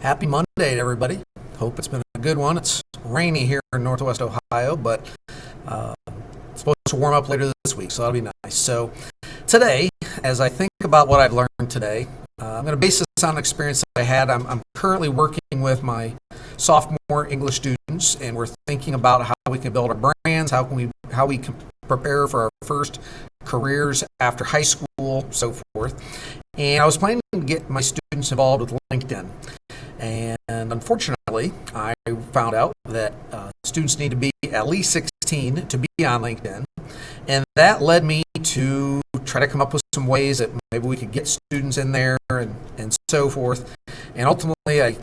Happy Monday, everybody. Hope it's been a good one. It's rainy here in Northwest Ohio, but uh, it's supposed to warm up later this week, so that'll be nice. So today, as I think about what I've learned today, I'm going to base this on an experience that I had. I'm currently working with my sophomore English students, and we're thinking about how we can build our brands, how we can prepare for our first careers after high school, so forth. And I was planning to get my students involved with LinkedIn. And unfortunately, I found out that students need to be at least 16 to be on LinkedIn. And that led me to try to come up with some ways that maybe we could get students in there and so forth. And ultimately, I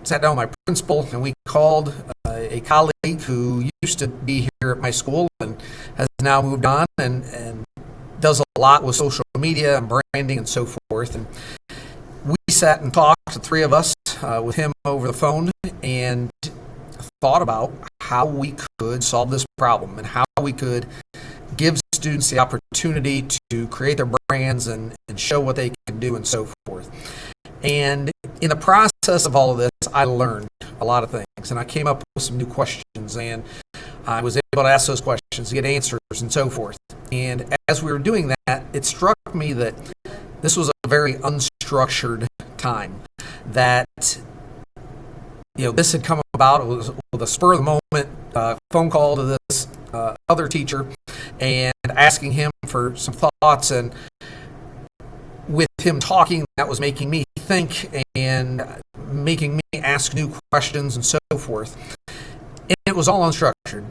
sat down with my principal and we called a colleague who used to be here at my school and has now moved on and does a lot with social media and branding and so forth. And we sat and talked, the three of us, with him over the phone and thought about how we could solve this problem and how we could give students the opportunity to create their brands and show what they can do and so forth. And in the process of all of this, I learned a lot of things and I came up with some new questions and I was able to ask those questions, get answers and so forth. And as we were doing that, it struck me that this was a very unstructured time, that this had come about. It was with a spur of the moment phone call to this other teacher and asking him for some thoughts, and with him talking, that was making me think and making me ask new questions and so forth. And it was all unstructured.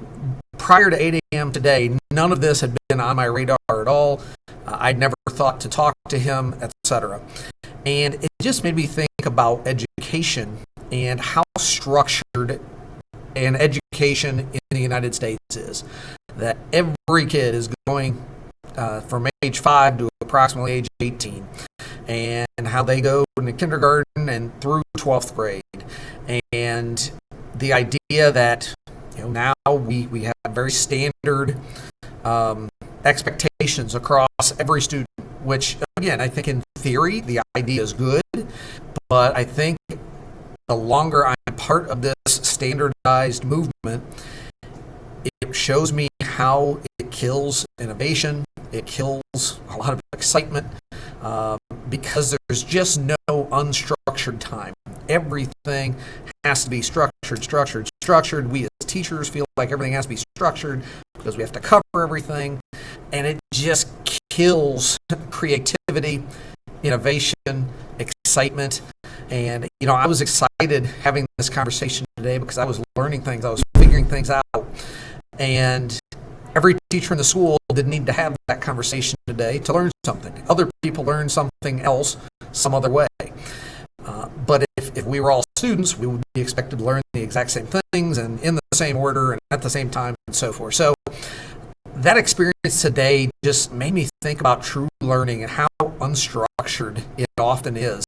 Prior to 8 a.m. today, none of this had been on my radar at all. I'd never thought to talk to him, etc. And it just made me think about education and how structured an education in the United States is. That every kid is going from age 5 to approximately age 18, and how they go into kindergarten and through 12th grade. And the idea that now we have very standard expectations across every student, which again, I think in theory the idea is good, but I think the longer I'm part of this standardized movement, it shows me how it kills innovation, it kills a lot of excitement, because there's just no unstructured time. Everything has to be structured. We as teachers feel like everything has to be structured because we have to cover everything, and it just kills creativity, innovation, excitement. And I was excited having this conversation today because I was learning things, I was figuring things out, and every teacher in the school did need to have that conversation today to learn something. Other people learn something else some other way. But if we were all students, we would be expected to learn the exact same things and in the same order and at the same time and so forth. So that experience today just made me think about true learning and how unstructured it often is.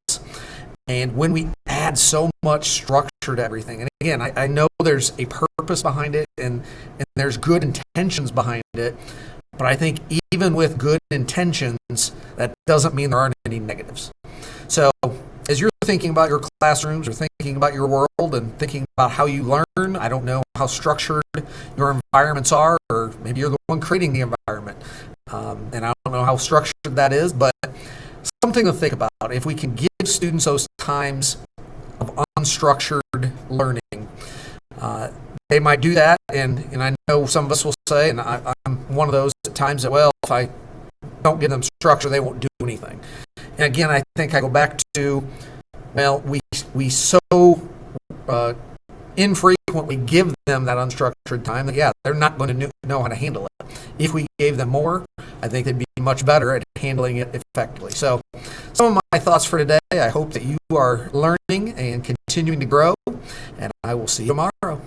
And when we add so much structure to everything, and again, I know there's a purpose behind it and there's good intentions behind it, but I think even with good intentions, that doesn't mean there aren't any negatives. So as you're thinking about your classrooms or thinking about your world and thinking about how you learn, I don't know how structured your environments are, or maybe you're the one creating the environment. And I don't know how structured that is, but something to think about. If we can give students those times of unstructured learning, they might do that. And I know some of us will say, and I'm one of those at times, that, well, if I don't give them structure, they won't do anything. And again, I think I go back to, well, we so infrequently give them that unstructured time that, they're not going to know how to handle it. If we gave them more, I think they'd be much better at handling it effectively. So some of my thoughts for today, I hope that you are learning and continuing to grow, and I will see you tomorrow.